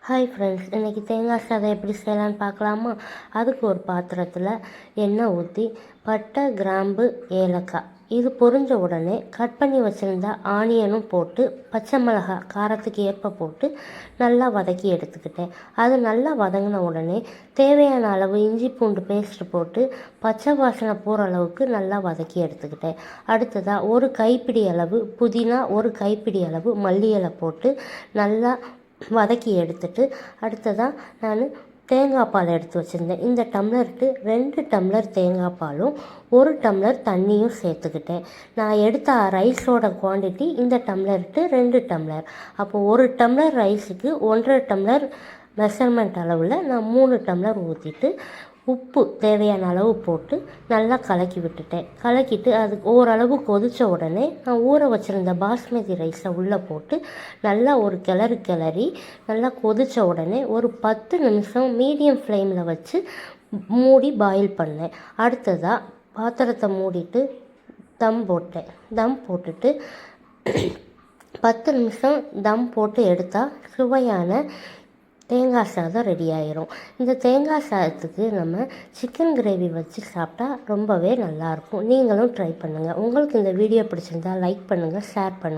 Hi friends, இன்றைக்கி தேங்காய் சாதம் எப்படி செய்யலான்னு பார்க்கலாமா? அதுக்கு ஒரு பாத்திரத்தில் எண்ணெய் ஊற்றி பட்டை, கிராம்பு, ஏலக்காய் இது பொரிஞ்ச உடனே கட் பண்ணி வச்சுருந்தா ஆனியனும் போட்டு பச்சை மிளகாய் காரத்துக்கு ஏற்ப போட்டு நல்லா வதக்கி எடுத்துக்கிட்டேன். அது நல்லா வதங்கின உடனே தேவையான அளவு இஞ்சி பூண்டு பேஸ்ட்டு போட்டு பச்சை வாசனை போகிற அளவுக்கு நல்லா வதக்கி எடுத்துக்கிட்டேன். அடுத்ததாக ஒரு கைப்பிடி அளவு புதினா, ஒரு கைப்பிடி அளவு மல்லி இலை போட்டு நல்லா வதக்கி எடுத்துட்டு அடுத்ததாக நான் தேங்காய் பால் எடுத்து வச்சுருந்தேன். இந்த டம்ளருக்கு 2 டம்ளர் தேங்காய் பாலும் 1 டம்ளர் தண்ணியும் சேர்த்துக்கிட்டேன். நான் எடுத்த ரைஸோட குவான்டிட்டி இந்த டம்ளருக்கு 2 டம்ளர். அப்போது 1 டம்ளர் ரைஸுக்கு 1.5 டம்ளர் மெஷர்மெண்ட் அளவில் நான் 3 டம்ளர் ஊற்றிட்டு உப்பு தேவையான அளவு போட்டு நல்லா கலக்கி விட்டுட்டேன். கலக்கிட்டு அது ஓரளவு கொதித்த உடனே நான் ஊற வச்சுருந்த பாஸ்மதி ரைஸை உள்ளே போட்டு நல்லா ஒரு கிளறி நல்லா கொதித்த உடனே ஒரு 10 நிமிஷம் மீடியம் ஃப்ளேமில் வச்சு மூடி பாயில் பண்ணேன். அடுத்ததாக பாத்திரத்தை மூடிட்டு தம் போட்டுட்டு 10 நிமிஷம் தம் போட்டு எடுத்தால் சுவையான தேங்காய் சாதம் ரெடி ஆயிரும். இந்த தேங்காய் சாதத்துக்கு நம்ம சிக்கன் கிரேவி வச்சு சாப்பிட்டா ரொம்பவே நல்லாயிருக்கும். நீங்களும் ட்ரை பண்ணுங்கள். உங்களுக்கு இந்த வீடியோ பிடிச்சிருந்தா லைக் பண்ணுங்கள், ஷேர் பண்ணுங்கள்.